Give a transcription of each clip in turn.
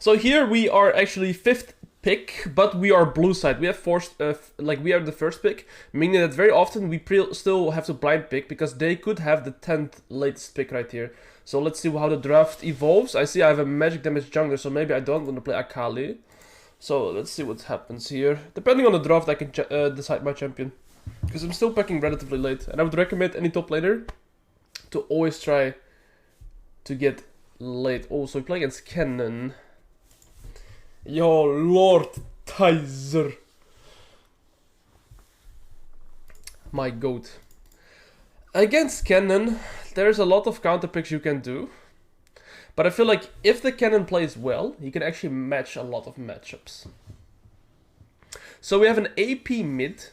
So here we are actually 5th pick, but we are blue side. We have forced, we are the first pick, meaning that very often we still have to blind pick because they could have the 10th latest pick right here. So let's see how the draft evolves. I see I have a magic damage jungler, so maybe I don't want to play Akali. So let's see what happens here. Depending on the draft, I can decide my champion. Because I'm still picking relatively late. And I would recommend any top laner to always try to get late. Also, we play against Kennen. Yo, Lord Tizer. My goat. Against Kennen, there's a lot of counter picks you can do. But I feel like if the Kennen plays well, he can actually match a lot of matchups. So we have an AP mid.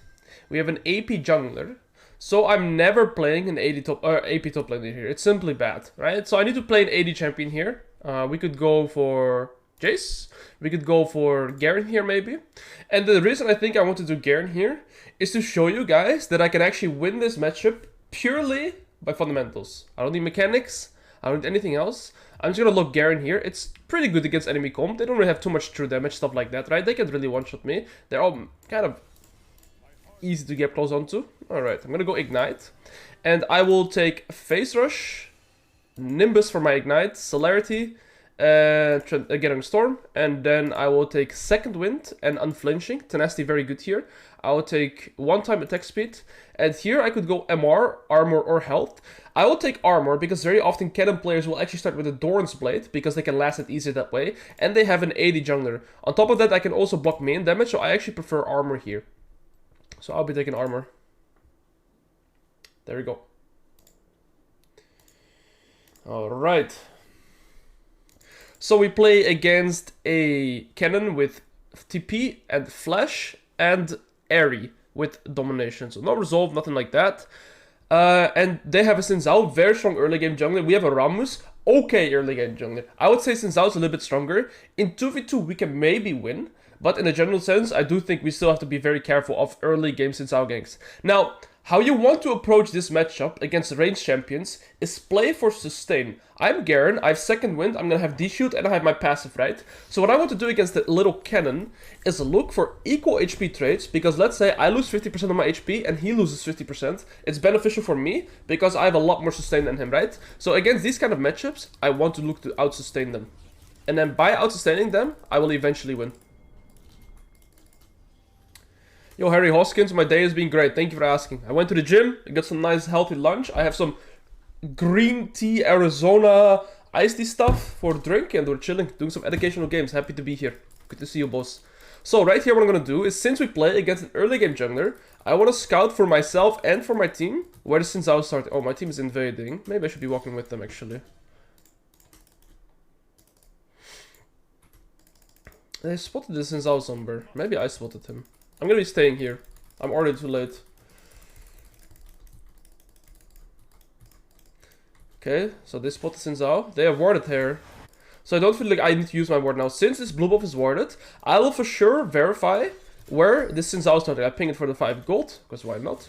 We have an AP jungler. So I'm never playing an AP top laner here. It's simply bad, right? So I need to play an AD champion here. We could go for Jace. We could go for Garen here maybe. And the reason I think I want to do Garen here is to show you guys that I can actually win this matchup purely by fundamentals. I don't need mechanics. I don't need anything else. I'm just gonna look Garen here. It's pretty good against enemy comp. They don't really have too much true damage, stuff like that, right? They can't really one-shot me. They're all kind of easy to get close onto. Alright, I'm gonna go Ignite. And I will take Phase Rush, Nimbus for my Ignite, Celerity, Gathering Storm, and then I will take Second Wind and Unflinching. Tenacity very good here. I will take one-time attack speed, and here I could go MR, Armor, or Health. I will take Armor because very often Kennen players will actually start with a Doran's Blade because they can last it easier that way, and they have an AD jungler. On top of that, I can also block main damage, so I actually prefer Armor here. So I'll be taking Armor. There we go. Alright. So we play against a Kennen with TP and Flash and Airy with Domination. So no Resolve, nothing like that. And they have a Xin Zhao, very strong early game jungler. We have a Rammus, okay early game jungler. I would say Xin Zhao's a little bit stronger. In 2v2 we can maybe win, but in a general sense I do think we still have to be very careful of early game Xin Zhao ganks. Now, how you want to approach this matchup against ranged champions is play for sustain. I'm Garen, I have Second Wind, I'm gonna have D-Shoot, and I have my passive, right? So what I want to do against the little Kennen is look for equal HP trades, because let's say I lose 50% of my HP and he loses 50%. It's beneficial for me, because I have a lot more sustain than him, right? So against these kind of matchups, I want to look to out-sustain them. And then by out-sustaining them, I will eventually win. Yo, Harry Hoskins, my day has been great. Thank you for asking. I went to the gym, I got some nice healthy lunch. I have some green tea, Arizona, iced tea stuff for drink, and we're chilling, doing some educational games. Happy to be here. Good to see you, boss. So right here what I'm gonna do is, since we play against an early game jungler, I want to scout for myself and for my team where the Xin Zhao started. Oh, my team is invading. Maybe I should be walking with them actually. They spotted the Xin Zhao somewhere. Maybe I spotted him. I'm gonna be staying here. I'm already too late. Okay, so they spotted Xin Zhao. They have warded here. So I don't feel like I need to use my ward now. Since this blue buff is warded, I will for sure verify where this Xin Zhao started. I ping it for the 5 gold, because why not?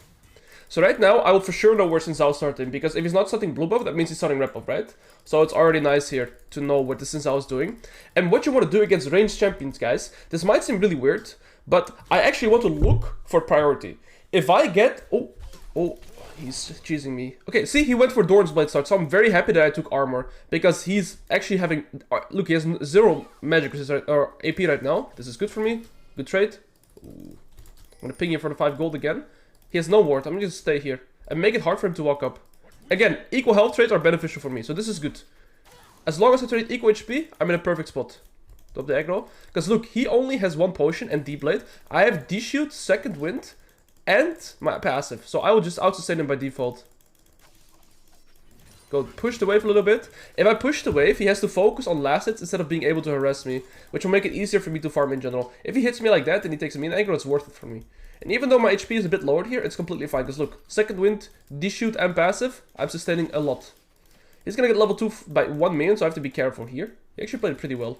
So right now, I will for sure know where Xin Zhao started, because if he's not starting blue buff, that means he's starting red buff, right? So it's already nice here to know what the Xin Zhao is doing. And what you want to do against ranged champions, guys, this might seem really weird, but I actually want to look for priority. If I get... Oh, he's cheesing me. Okay, see, he went for Doran's Blade start, so I'm very happy that I took armor, because he's actually having... Look, he has 0 magic resist or AP right now. This is good for me. Good trade. Ooh. I'm gonna ping him for the 5 gold again. He has no ward. I'm gonna just stay here and make it hard for him to walk up. Again, equal health trades are beneficial for me, so this is good. As long as I trade equal HP, I'm in a perfect spot. Top the aggro. Because look, he only has 1 potion and D-Blade. I have D-Shoot, Second Wind, and my passive. So I will just out-sustain him by default. Go push the wave a little bit. If I push the wave, he has to focus on last hits instead of being able to harass me, which will make it easier for me to farm in general. If he hits me like that and he takes a mean aggro, it's worth it for me. And even though my HP is a bit lowered here, it's completely fine. Because look, Second Wind, D-Shoot, and passive, I'm sustaining a lot. He's gonna get level 2 by 1 minion, so I have to be careful here. He actually played it pretty well.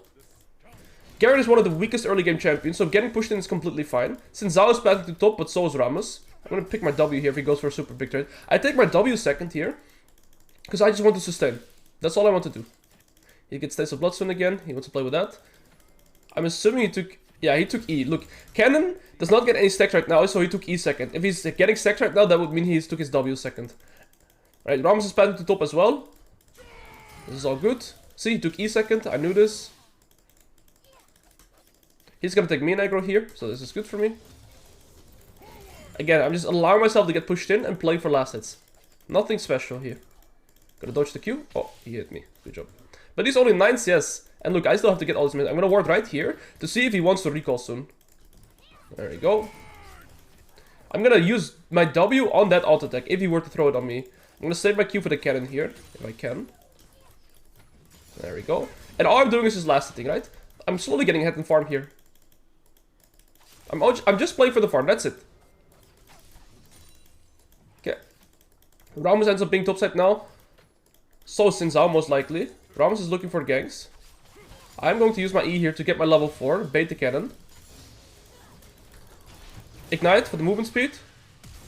Garen is one of the weakest early game champions, so getting pushed in is completely fine. Since Zhao is passing to top, but so is Rammus. I'm gonna pick my W here if he goes for a super big trade. I take my W second here, because I just want to sustain. That's all I want to do. He gets Taste of Bloodstone again, he wants to play with that. I'm assuming he took... Yeah, he took E. Look, Kennen does not get any stacks right now, so he took E second. If he's getting stacks right now, that would mean he took his W second. Right, Ramos is planting to top as well. This is all good. See, he took E second. I knew this. He's gonna take me and aggro here, so this is good for me. Again, I'm just allowing myself to get pushed in and playing for last hits. Nothing special here. Gotta dodge the Q. Oh, he hit me. Good job. But he's only 9 CS. And look, I still have to get all this minutes. I'm gonna ward right here to see if he wants to recall soon. There we go. I'm gonna use my W on that auto attack if he were to throw it on me. I'm gonna save my Q for the cannon here, if I can. There we go. And all I'm doing is just last hitting, right? I'm slowly getting ahead in farm here. I'm just playing for the farm, that's it. Okay. Ramos ends up being topside now. So Sinzao, most likely. Ramos is looking for ganks. I'm going to use my E here to get my level 4, bait the cannon. Ignite for the movement speed.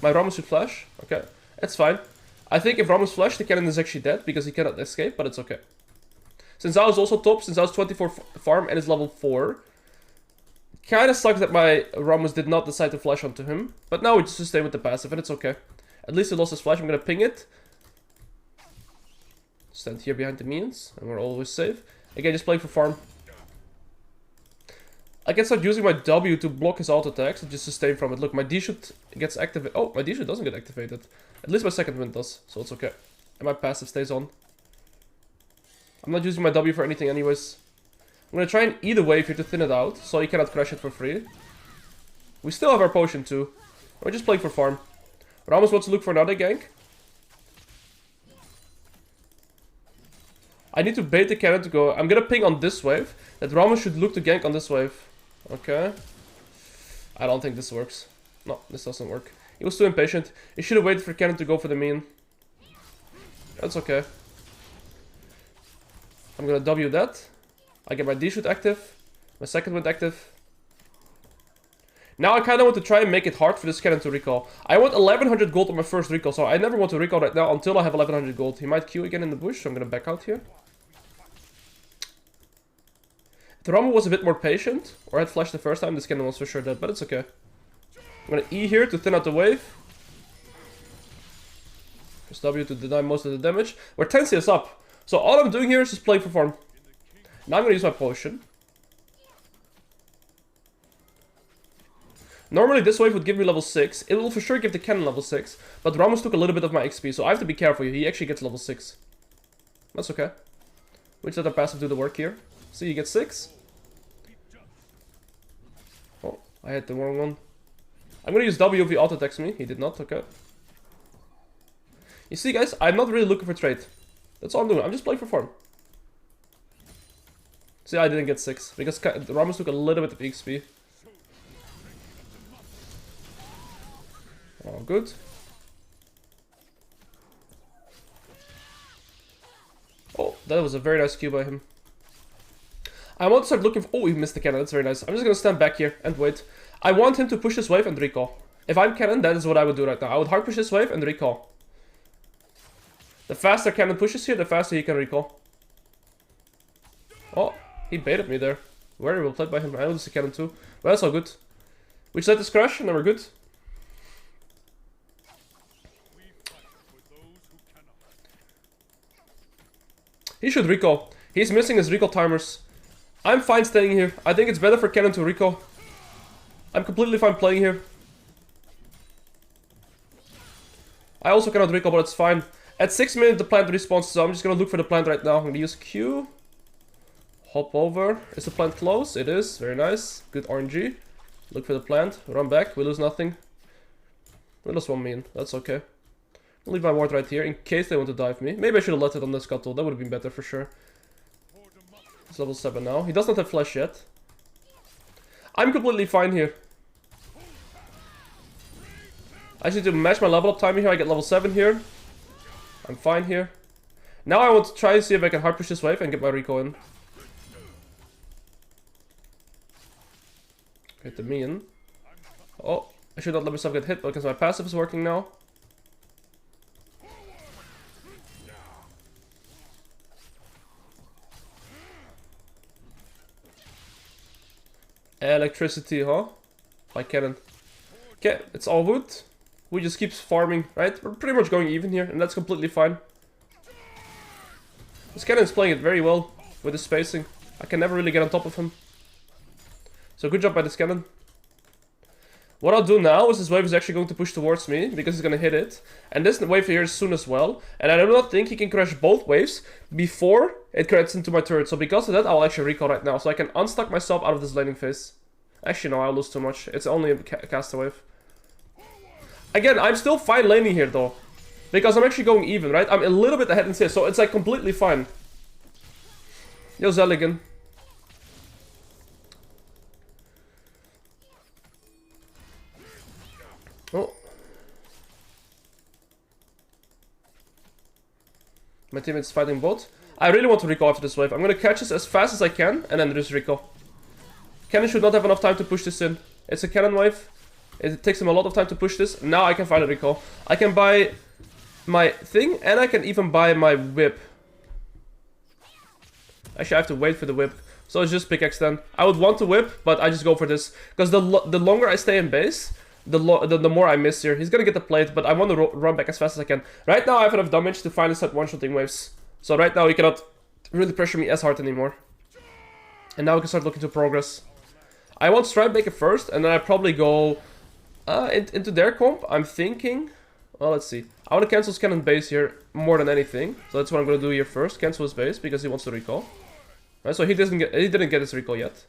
My Ramos should flash. Okay, that's fine. I think if Ramos flash, the cannon is actually dead because he cannot escape, but it's okay. Sinzao is also top. Sinzao's 24 farm and is level 4. Kinda sucks that my Ramos did not decide to flash onto him. But now we just sustain with the passive and it's okay. At least he lost his flash. I'm gonna ping it. Stand here behind the minions and we're always safe. Again, just playing for farm. I can start using my W to block his auto attacks and just sustain from it. Look, my D shoot gets activated. Oh, my D shoot doesn't get activated. At least my second wind does, so it's okay. And my passive stays on. I'm not using my W for anything anyways. I'm gonna try and eat a wave here to thin it out, so he cannot crash it for free. We still have our potion too. We're just playing for farm. Ramos wants to look for another gank. I need to bait the cannon to go. I'm gonna ping on this wave. That Ramos should look to gank on this wave. Okay. I don't think this works. No, this doesn't work. He was too impatient. He should have waited for cannon to go for the mean. That's okay. I'm gonna W that. I get my D shoot active. My second wind active. Now I kinda want to try and make it hard for this cannon to recall. I want 1100 gold on my first recall, so I never want to recall right now until I have 1100 gold. He might Q again in the bush, so I'm gonna back out here. If the Ramo was a bit more patient, or had flashed the first time, this cannon was for sure dead, but it's okay. I'm gonna E here to thin out the wave. Press W to deny most of the damage. We're 10 CS up, so all I'm doing here is just playing for farm. Now I'm gonna use my potion. Normally this wave would give me level 6. It will for sure give the cannon level 6. But Ramos took a little bit of my XP, so I have to be careful here. He actually gets level 6. That's okay. We just let our passive do the work here. See, he gets 6. Oh, I had the wrong one. I'm gonna use W if he auto-attacks me. He did not, okay. You see guys, I'm not really looking for trade. That's all I'm doing. I'm just playing for farm. See, I didn't get 6. Because Ramos took a little bit of XP. Oh, good. Oh, that was a very nice Q by him. I want to start looking for... Oh, he missed the cannon. That's very nice. I'm just going to stand back here and wait. I want him to push this wave and recall. If I'm cannon, that is what I would do right now. I would hard push this wave and recall. The faster cannon pushes here, the faster he can recall. Oh, he baited me there. Very well played by him. I know this is a cannon too. But that's all good. We just let this crash and then we're good. He should recall. He's missing his recall timers. I'm fine staying here. I think it's better for Kennen to recall. I'm completely fine playing here. I also cannot recall, but it's fine. At 6 minutes the plant respawns, so I'm just gonna look for the plant right now. I'm gonna use Q. Hop over. Is the plant close? It is. Very nice. Good RNG. Look for the plant. Run back. We lose nothing. We lost 1 million. That's okay. I'll leave my ward right here in case they want to dive me. Maybe I should have left it on the scuttle. That would have been better for sure. He's level 7 now. He does not have flash yet. I'm completely fine here. I just need to match my level up timing here. I get level 7 here. I'm fine here. Now I want to try and see if I can hard push this wave and get my recall in. Hit the minion. Oh, I should not let myself get hit because my passive is working now. Electricity, huh? By Kennen. Okay, it's all wood. We just keep farming, right? We're pretty much going even here, and that's completely fine. This Kennen's playing it very well with his spacing. I can never really get on top of him. So good job by this Kennen. What I'll do now is this wave is actually going to push towards me because he's going to hit it. And this wave here is soon as well. And I do not think he can crash both waves before it crashes into my turret. So because of that, I'll actually recall right now. So I can unstuck myself out of this laning phase. Actually, no, I'll lose too much. It's only a caster wave. Again, I'm still fine laning here though. Because I'm actually going even, right? I'm a little bit ahead in CS, so it's like completely fine. Yo, Zeligan. Oh. My teammate's fighting bot. I really want to recall after this wave. I'm gonna catch this as fast as I can, and then just recall. Kennen should not have enough time to push this in. It's a Kennen wave. It takes him a lot of time to push this. Now I can finally recall. I can buy my thing, and I can even buy my whip. Actually, I have to wait for the whip. So it's just pickaxe then. I would want to whip, but I just go for this. Because the longer I stay in base, the more I miss here. He's gonna get the plate, but I want to run back as fast as I can. Right now I have enough damage to finally start one-shotting waves. So right now he cannot really pressure me as hard anymore. And now we can start looking to progress. I want Stripebreaker first, and then I probably go into their comp. I'm thinking... Well, let's see. I want to cancel his Kennen base here more than anything. So that's what I'm going to do here first. Cancel his base because he wants to recall. Right, so he didn't get his recall yet.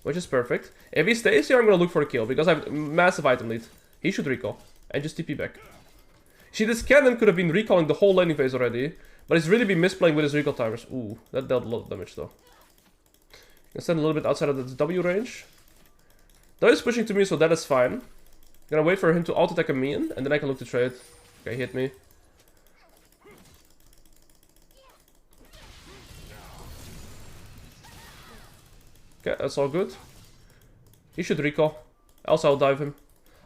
Which is perfect. If he stays here, I'm going to look for a kill. Because I have massive item lead. He should recall. And just TP back. See, this Kennen could have been recalling the whole laning phase already. But he's really been misplaying with his recall timers. Ooh, that dealt a lot of damage though. Can stand a little bit outside of the W range. Though he's pushing to me, so that is fine. I'm gonna wait for him to auto-attack a minion, and then I can look to trade. Okay, hit me. Okay, that's all good. He should recall. Else I'll dive him.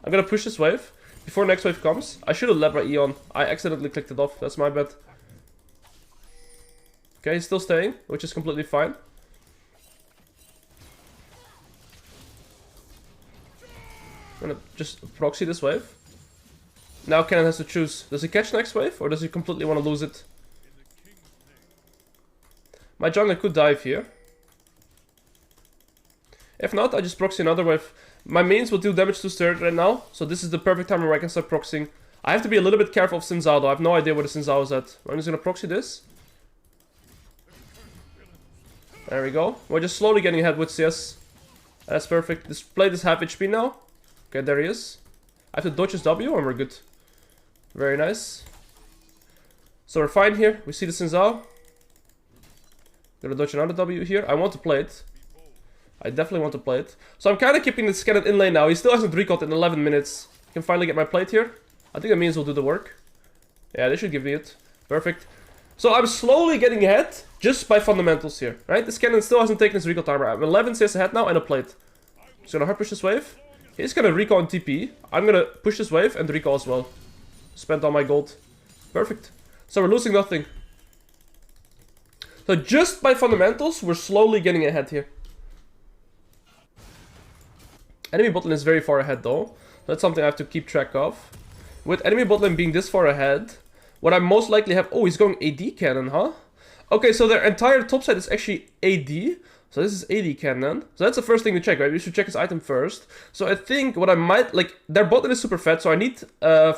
I'm gonna push this wave. Before next wave comes. I should have led my Eon. I accidentally clicked it off. That's my bad. Okay, he's still staying, which is completely fine. I'm gonna just proxy this wave. Now Kennen has to choose. Does he catch next wave, or does he completely want to lose it? My jungler could dive here. If not, I just proxy another wave. My mains will do damage to his turret right now, so this is the perfect time where I can start proxying. I have to be a little bit careful of Xin Zhao though. I have no idea where the Xin Zhao is at. I'm just gonna proxy this. There we go. We're just slowly getting ahead with CS. That's perfect. This plate is half HP now. Okay, there he is. I have to dodge his W and we're good. Very nice. So we're fine here. We see the Xin Zhao. Gonna dodge another W here. I want to play it. I definitely want to play it. So I'm kind of keeping this Kennen in lane now. He still hasn't recalled in 11 minutes. I can finally get my plate here. I think that means we'll do the work. Yeah, they should give me it. Perfect. So I'm slowly getting ahead just by fundamentals here, right? This Kennen still hasn't taken his recall timer. I'm 11 CS ahead now and a plate. Just gonna hard push this wave. He's gonna recall and TP. I'm gonna push this wave and recall as well. Spent all my gold. Perfect. So we're losing nothing. So just by fundamentals, we're slowly getting ahead here. Enemy bot lane is very far ahead though. That's something I have to keep track of. With enemy bot lane being this far ahead, what I most likely have... Oh, he's going AD Kennen, huh? Okay, so their entire top side is actually AD. So this is AD Kennen. So that's the first thing to check, right? We should check his item first. So I think what I might... Like, their bot lane is super fat, so I need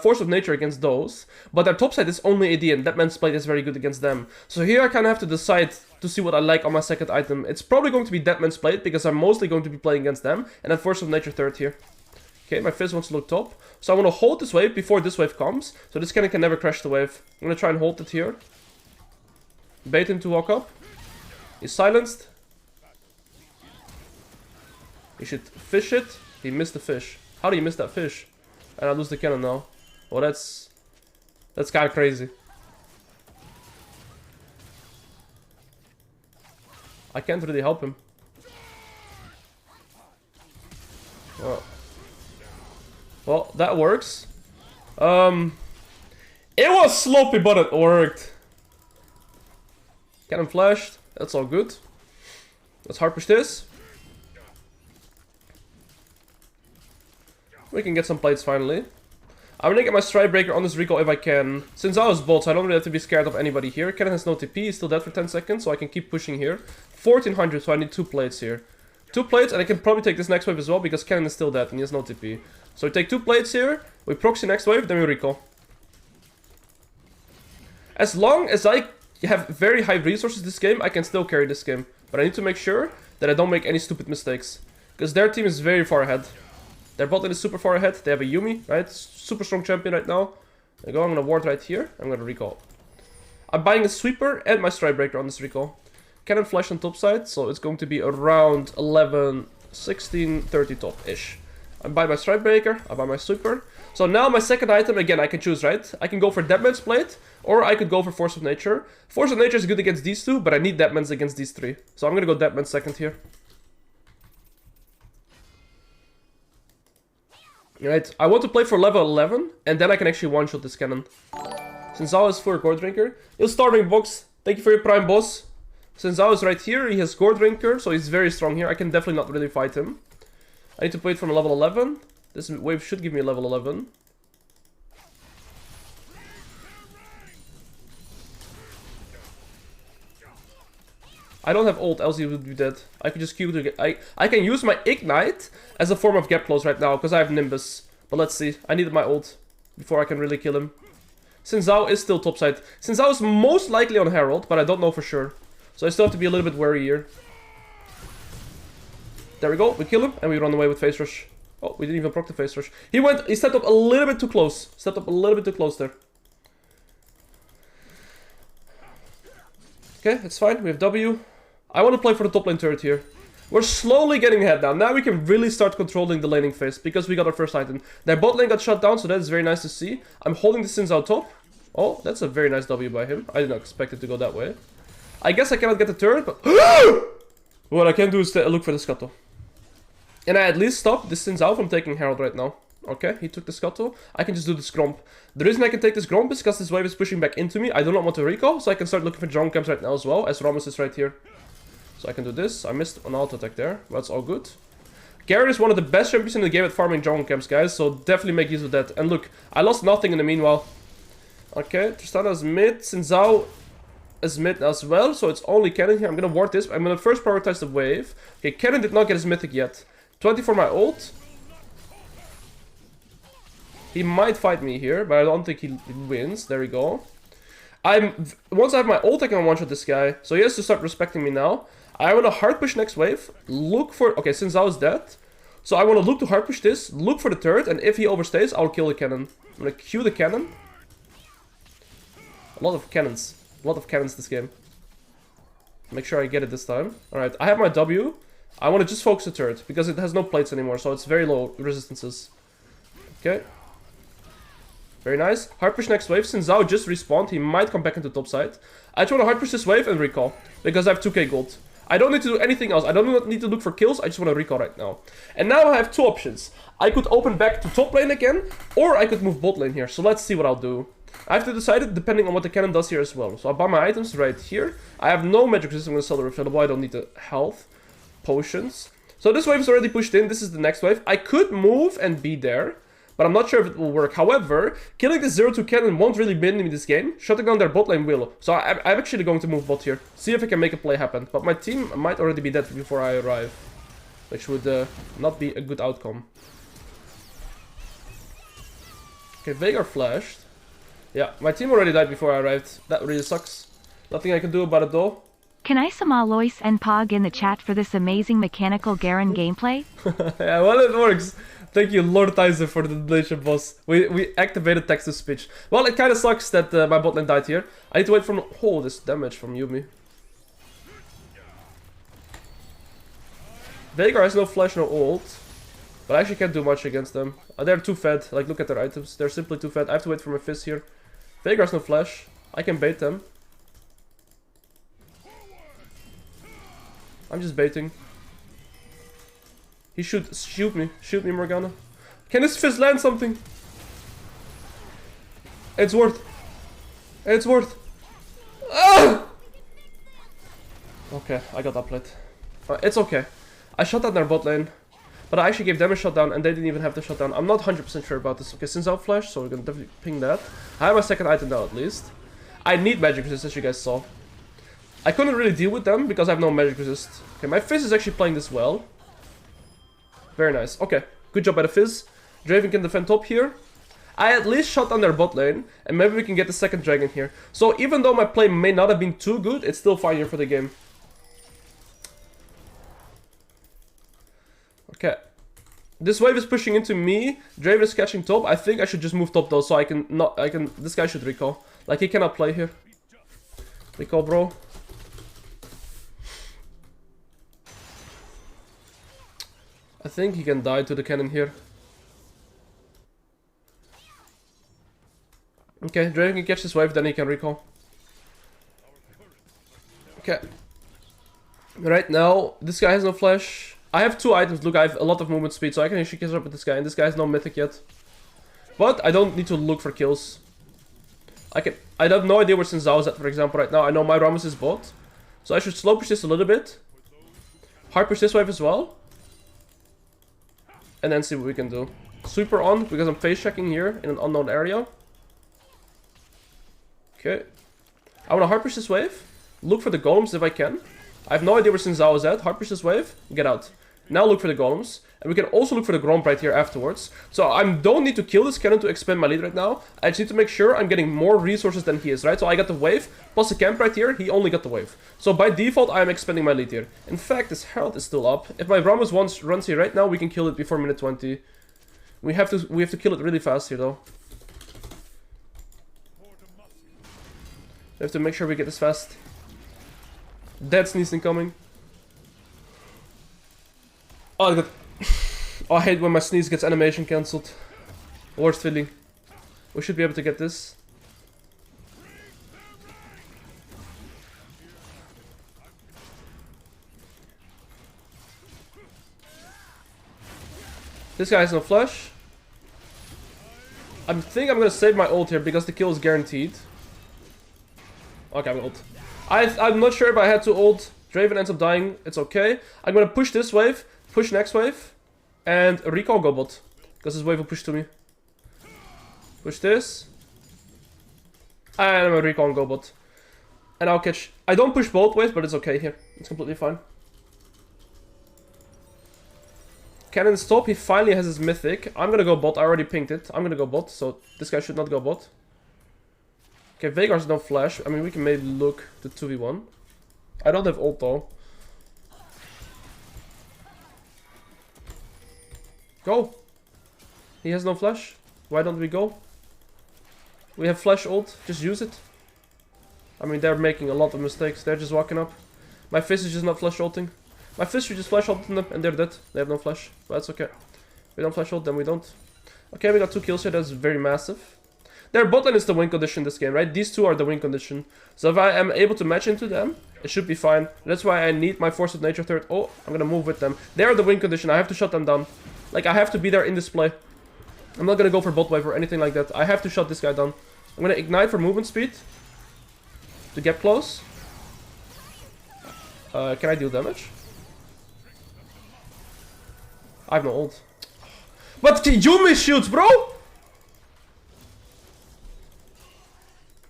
Force of Nature against those. But their top side is only AD, and Deadman's Plate is very good against them. So here I kind of have to decide to see what I like on my second item. It's probably going to be Deadman's Plate, because I'm mostly going to be playing against them. And then Force of Nature third here. Okay, my Fizz wants to look top. So I want to hold this wave before this wave comes. So this Kennen can never crash the wave. I'm going to try and hold it here. Bait him to walk up. He's silenced. He should fish it. He missed the fish. How do you miss that fish? And I lose the Kennen now. Well, that's kind of crazy. I can't really help him. Oh. Well, that works. It was sloppy, but it worked. Kennen flashed. That's all good. Let's hard push this. We can get some plates finally. I'm gonna get my Stride Breaker on this recall if I can. Since I was bolt, so I don't really have to be scared of anybody here. Kennen has no TP, he's still dead for 10 seconds, so I can keep pushing here. 1400, so I need 2 plates here. 2 plates, and I can probably take this next wave as well, because Kennen is still dead, and he has no TP. So we take 2 plates here, we proxy next wave, then we recall. As long as I have very high resources this game, I can still carry this game. But I need to make sure that I don't make any stupid mistakes. Because their team is very far ahead. Their bot lane is super far ahead. They have a Yuumi, right? Super strong champion right now. There you go, I'm gonna ward right here. I'm gonna recall. I'm buying a sweeper and my Stride Breaker on this recall. Kennen flash on top side, so it's going to be around 11, 16, 30 top-ish. I buy my Stride Breaker, I buy my sweeper. So now my second item, again, I can choose, right? I can go for Deadman's Plate, or I could go for Force of Nature. Force of Nature is good against these two, but I need Deadman's against these three. So I'm gonna go Deadman's second here. Right, I want to play for level 11, and then I can actually one-shot this Kennen. Since I was for Gore Drinker, he'll Starving Box. Thank you for your Prime Boss. Since I was right here, he has Gore Drinker, so he's very strong here. I can definitely not really fight him. I need to wait for level 11. This wave should give me level 11. I don't have ult, else he would be dead. I could just Q to get... I can use my Ignite as a form of gap close right now, because I have Nimbus. But let's see. I needed my ult before I can really kill him. Xin Zhao is still topside. Xin Zhao is most likely on Herald, but I don't know for sure. So I still have to be a little bit wary here. There we go. We kill him, and we run away with Face Rush. Oh, we didn't even proc the Face Rush. He stepped up a little bit too close. Stepped up a little bit too close there. Okay, it's fine. We have W. I want to play for the top lane turret here. We're slowly getting ahead now. Now we can really start controlling the laning phase because we got our first item. Their bot lane got shut down, so that is very nice to see. I'm holding the Sins out top. Oh, that's a very nice W by him. I did not expect it to go that way. I guess I cannot get the turret, but... what I can do is look for the Scuttle. And I at least stop the Sins out from taking Herald right now. Okay, he took the Scuttle. I can just do this Gromp. The reason I can take this Gromp is because this wave is pushing back into me. I do not want to recall, so I can start looking for jungle camps right now as well, as Ramos is right here. So I can do this. I missed an auto attack there, but it's all good. Garen is one of the best champions in the game at farming jungle camps, guys, so definitely make use of that. And look, I lost nothing in the meanwhile. Okay, Tristana is mid, Xin Zhao is mid as well, so it's only Kennen here. I'm gonna ward this. I'm gonna first prioritize the wave. Okay, Kennen did not get his mythic yet. 20 for my ult. He might fight me here, but I don't think he wins. There we go. Once I have my ult, I can one-shot this guy. So he has to start respecting me now. I want to hard push next wave. Look for... Okay, since I was dead. So I want to look to hard push this. Look for the turret. And if he overstays, I'll kill the Kennen. I'm going to Q the Kennen. A lot of cannons. A lot of cannons this game. Make sure I get it this time. Alright, I have my W. I want to just focus the turret. Because it has no plates anymore. So it's very low resistances. Okay. Very nice. Hard push next wave. Since Zhao just respawned, he might come back into top side. I just want to hard push this wave and recall. Because I have 2k gold. I don't need to do anything else. I don't need to look for kills. I just want to recall right now. And now I have two options. I could open back to top lane again. Or I could move bot lane here. So let's see what I'll do. I have to decide it depending on what the Kennen does here as well. So I'll buy my items right here. I have no magic resist. I'm going to sell the refillable. I don't need the health potions. So this wave is already pushed in. This is the next wave. I could move and be there. But I'm not sure if it will work. However, killing this 0-2 Kennen won't really win me this game. Shutting down their bot lane will. So I'm actually going to move bot here. See if I can make a play happen. But my team might already be dead before I arrive. Which would not be a good outcome. Okay, Veigar flashed. Yeah, my team already died before I arrived. That really sucks. Nothing I can do about it though. Can I some Alois and Pog in the chat for this amazing mechanical Garen gameplay? Yeah, well, it works. Thank you, Lord Tizer, for the donation, boss. We activated text-to-speech. Well, it kind of sucks that my bot lane died here. I need to wait for... Oh, this damage from Yuumi. Veigar has no flash, no ult. But I actually can't do much against them. They're too fed. Like, look at their items. They're simply too fed. I have to wait for my fizz here. Veigar has no flash. I can bait them. I'm just baiting. He should shoot me. Shoot me, Morgana. Can this fizz land something? It's worth. It's worth. Ah! Okay, I got that plate. It's okay. I shot at their bot lane. But I actually gave them a shutdown, and they didn't even have the shutdown. I'm not 100% sure about this. Okay, since I'll flash, so we're gonna definitely ping that. I have my second item now, at least. I need magic resist, as you guys saw. I couldn't really deal with them, because I have no magic resist. Okay, my Fizz is actually playing this well. Very nice. Okay, good job by the Fizz. Draven can defend top here. I at least shut down their bot lane, and maybe we can get the second dragon here. So even though my play may not have been too good, it's still fine here for the game. Okay. This wave is pushing into me. Draven is catching top. I think I should just move top though, so this guy should recall. Like, he cannot play here. Recall, bro. I think he can die to the cannon here. Okay, Draven can catch this wave, then he can recall. Okay. Right now, this guy has no flash. I have 2 items. Look, I have a lot of movement speed, so I can actually catch up with this guy. And this guy has no mythic yet. But I don't need to look for kills. I have no idea where Xin Zhao is at, for example, right now. I know my Rammus is bot. So I should slow push this a little bit. Hard push this wave as well. And then see what we can do. Super on, because I'm face checking here in an unknown area. Okay. I want to hard push this wave. Look for the golems if I can. I have no idea where Xin Zhao is at. Hard push this wave. Get out. Now look for the golems. And we can also look for the Gromp right here afterwards. So I don't need to kill this cannon to expand my lead right now. I just need to make sure I'm getting more resources than he is, right? So I got the wave, plus the camp right here. He only got the wave. So by default, I am expanding my lead here. In fact, this Herald is still up. If my Rammus runs here right now, we can kill it before minute 20. We have to kill it really fast here, though. We have to make sure we get this fast. Dead sneeze incoming. Oh, I got... Oh, I hate when my sneeze gets animation cancelled. Worst feeling. We should be able to get this. This guy has no flash. I think I'm gonna save my ult here because the kill is guaranteed. Okay, I'm ult. I'm not sure if I had to ult. Draven ends up dying. It's okay. I'm gonna push this wave, push next wave, and recall go bot. Because this wave will push to me. Push this. And I'm gonna recall and go bot. And I'll catch... I don't push both waves, but it's okay here. It's completely fine. Kennen's top. He finally has his mythic. I'm gonna go bot. I already pinged it. I'm gonna go bot, so this guy should not go bot. Okay, Veigar's no flash. I mean, we can maybe look to 2v1. I don't have ult though. Go! He has no flash. Why don't we go? We have flash ult. Just use it. I mean, they're making a lot of mistakes. They're just walking up. My Fizz is just not flash ulting. My Fizz should just flash ult them and they're dead. They have no flash. But that's okay. We don't flash ult, then we don't. Okay, we got 2 kills here. That's very massive. Their bot lane is the win condition in this game, right? These two are the win condition. So if I am able to match into them, it should be fine. That's why I need my Force of Nature third. Oh, I'm gonna move with them. They are the win condition. I have to shut them down. Like, I have to be there in this play. I'm not gonna go for bot wave or anything like that. I have to shut this guy down. I'm gonna ignite for movement speed. To get close. Can I deal damage? I have no ult. But Yumi shields, bro!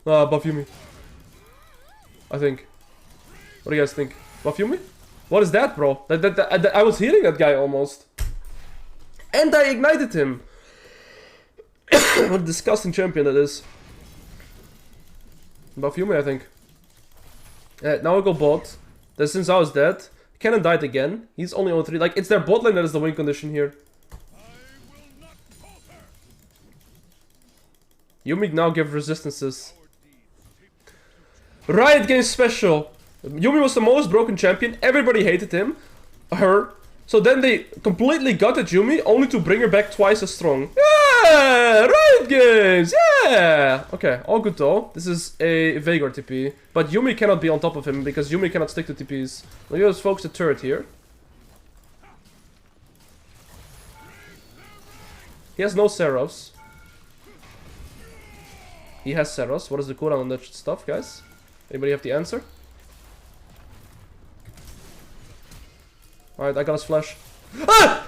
Buff Yumi. I think. What do you guys think? Buff Yumi? What is that, bro? I was healing that guy almost. And I ignited him. What a disgusting champion that is. Buff Yumi, I think. Now I go bot. The Xin Zhao is dead. Kennen died again. He's only on 3. Like, it's their bot lane that is the win condition here. Yumi now give resistances. Riot Games special. Yumi was the most broken champion. Everybody hated him. Her. So then they completely gutted Yumi, only to bring her back twice as strong. Yeah! Riot Games! Yeah! Okay, all good though. This is a Veigar TP. But Yumi cannot be on top of him, because Yumi cannot stick to TPs. Let me just focus the turret here. He has no Seraphs. He has Seraphs. What is the cooldown on that stuff, guys? Anybody have the answer? Alright, I got his flash. Ah!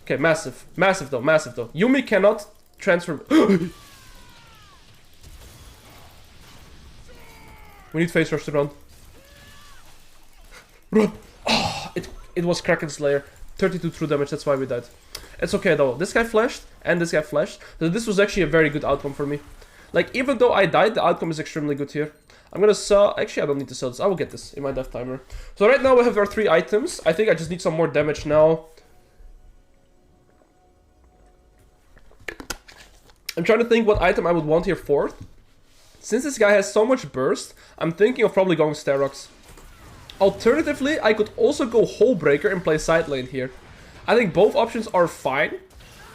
Okay, massive. Massive though, massive though. Yuumi cannot transfer. We need face rush to run. Run! Oh, it was Kraken Slayer. 32 true damage, that's why we died. It's okay though. This guy flashed, and this guy flashed. So this was actually a very good outcome for me. Like, even though I died, the outcome is extremely good here. I'm gonna sell... Actually, I don't need to sell this. I will get this in my death timer. So right now we have our 3 items. I think I just need some more damage now. I'm trying to think what item I would want here for. Since this guy has so much burst, I'm thinking of probably going Starox. Alternatively, I could also go Hole Breaker and play side lane here. I think both options are fine.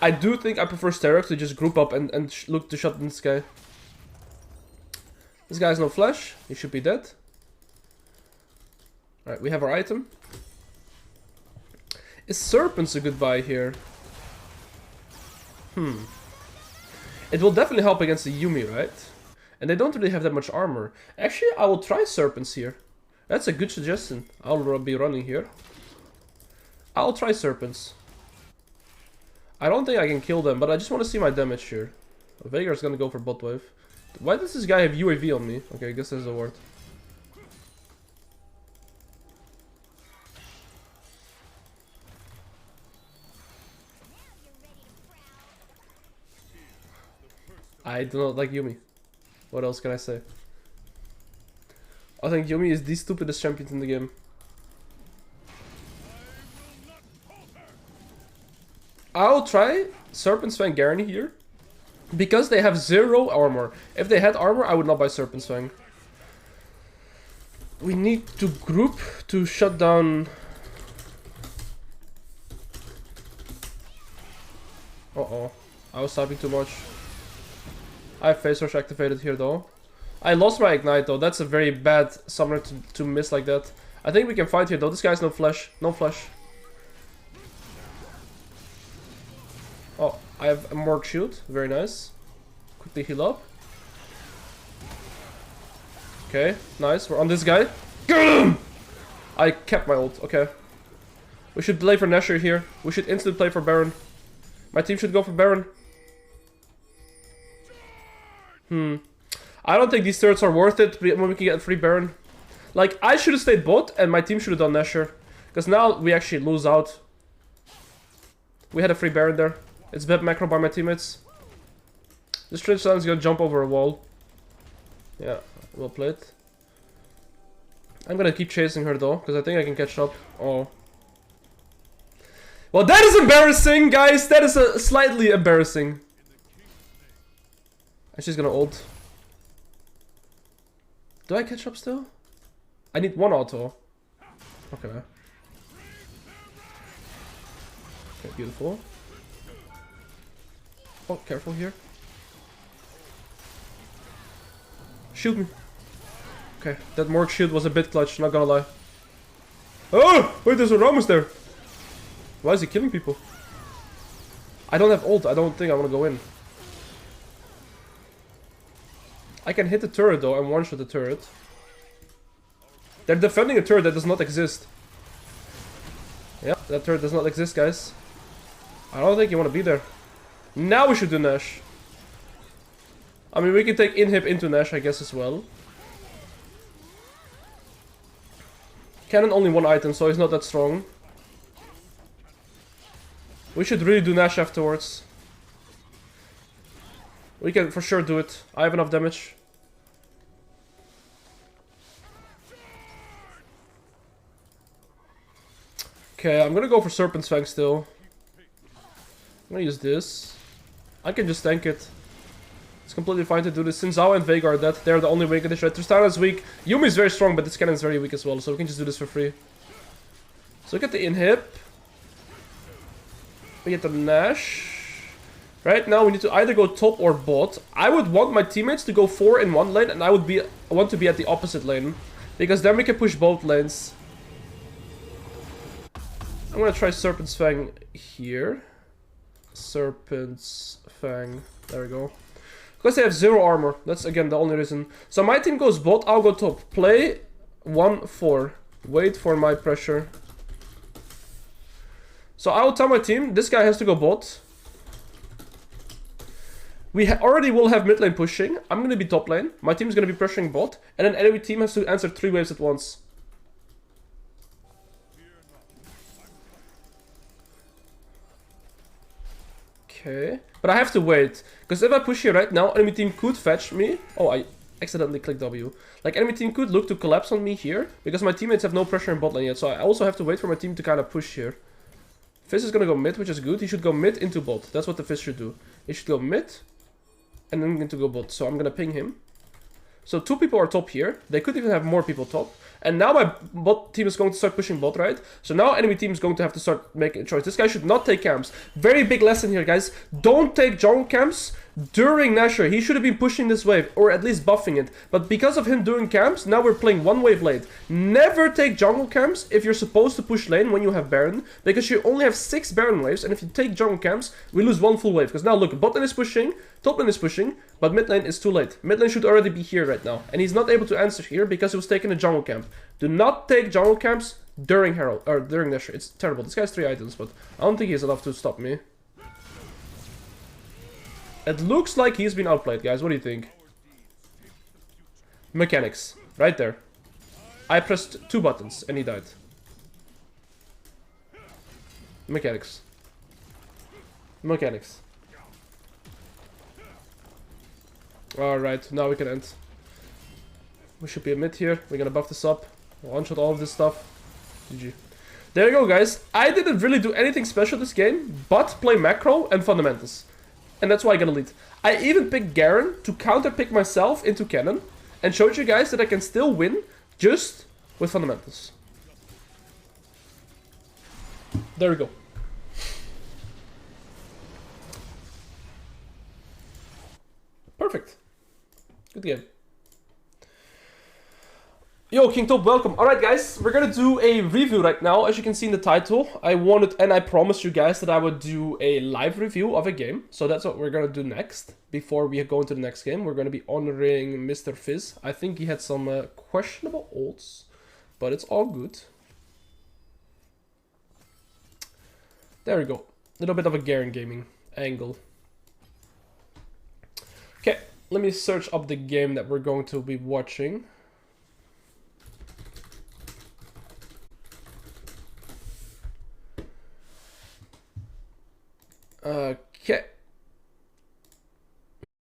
I do think I prefer Starox to just group up and look to shut this guy. This guy has no flash. He should be dead. Alright, we have our item. Is Serpents a good buy here? It will definitely help against the Yuumi, right? And they don't really have that much armor. Actually, I will try Serpents here. That's a good suggestion. I'll be running here. I'll try Serpents. I don't think I can kill them, but I just want to see my damage here. Veigar's gonna go for bot wave. Why does this guy have UAV on me? Okay, I guess there's a ward. I do not like Yuumi. What else can I say? I think Yuumi is the stupidest champion in the game. I'll try Serpent's Fang Garen here. Because they have 0 armor. If they had armor, I would not buy Serpent's Fang. We need to group to shut down... Uh-oh. I was typing too much. I have Face Rush activated here though. I lost my Ignite though. That's a very bad summoner to miss like that. I think we can fight here though. This guy has no flash. No flash. Oh, I have a Morg Shield. Very nice. Quickly heal up. Okay, nice. We're on this guy. Get him! I kept my ult. Okay. We should play for Nashor here. We should instantly play for Baron. My team should go for Baron. I don't think these turrets are worth it when we can get a free Baron. Like, I should have stayed bot and my team should have done Nashor. Because now we actually lose out. We had a free Baron there. It's bad macro by my teammates. This Trishulans is gonna jump over a wall. Yeah, well played. I'm gonna keep chasing her though, because I think I can catch up. Oh. Well, that is embarrassing, guys! That is slightly embarrassing. And she's gonna ult. Do I catch up still? I need 1 auto. Okay. Okay, beautiful. Oh, careful here. Shoot me. Okay, that Morg Shield was a bit clutch, not gonna lie. Oh! Wait, there's a Ramos there! Why is he killing people? I don't have ult, I don't think I wanna go in. I can hit the turret though, and one-shot the turret. They're defending a turret that does not exist. Yeah, that turret does not exist, guys. I don't think you want to be there. Now we should do Nash. I mean, we can take inhib into Nash, I guess, as well. Kennen only 1 item, so he's not that strong. We should really do Nash afterwards. We can for sure do it. I have enough damage. Okay, I'm gonna go for Serpent's Fang still. I'm gonna use this. I can just tank it. It's completely fine to do this. Since Zhao and Veigar are dead, they're the only weak in this red. Tristana is weak. Yuumi is very strong, but this Kennen is very weak as well, so we can just do this for free. So we get the inhib. We get the Nash. Right now we need to either go top or bot. I would want my teammates to go 4 in one lane, and I would want to be at the opposite lane. Because then we can push both lanes. I'm gonna try Serpent's Fang here. Serpent's Fang. There we go. Because they have 0 armor. That's again the only reason. So my team goes bot, I'll go top. Play 1-4. Wait for my pressure. So So I will tell my team, this guy has to go bot. We already will have mid lane pushing. I'm going to be top lane. My team is going to be pressuring bot. And then enemy team has to answer 3 waves at once. Okay. But I have to wait. Because if I push here right now, enemy team could fetch me. Oh, I accidentally clicked W. Like, enemy team could look to collapse on me here. Because my teammates have no pressure in bot lane yet. So I also have to wait for my team to kind of push here. Fizz is going to go mid, which is good. He should go mid into bot. That's what the Fizz should do. He should go mid. And then going to go bot. So I'm going to ping him. So 2 people are top here. They could even have more people top. And now my bot team is going to start pushing bot, right? So now enemy team is going to have to start making a choice. This guy should not take camps. Very big lesson here, guys. Don't take jungle camps during Nashor. He should have been pushing this wave, or at least buffing it. But because of him doing camps, now we're playing 1 wave late. Never take jungle camps if you're supposed to push lane when you have Baron, because you only have 6 Baron waves, and if you take jungle camps, we lose 1 full wave. Because now look, bot lane is pushing, top lane is pushing, but mid lane is too late. Mid lane should already be here right now, and he's not able to answer here because he was taking a jungle camp. Do not take jungle camps during Herald, or during Nashor. It's terrible. This guy has 3 items, but I don't think he has enough to stop me. It looks like he's been outplayed, guys. What do you think? Mechanics. Right there. I pressed 2 buttons and he died. Mechanics. Mechanics. Alright, now we can end. We should be a mid here. We're gonna buff this up. One-shot all of this stuff. GG. There you go, guys. I didn't really do anything special this game, but play macro and fundamentals. And that's why I got a lead. I even picked Garen to counter-pick myself into Kennen, and showed you guys that I can still win just with fundamentals. There we go. Perfect. Good game. Yo, King Top, welcome. Alright guys, we're gonna do a review right now. As you can see in the title, I wanted, and I promised you guys that I would do a live review of a game. So that's what we're gonna do next. Before we go into the next game, we're gonna be honoring Mr. Fizz. I think he had some questionable ults, but it's all good. There we go. A little bit of a Garen gaming angle. Okay, let me search up the game that we're going to be watching. Okay.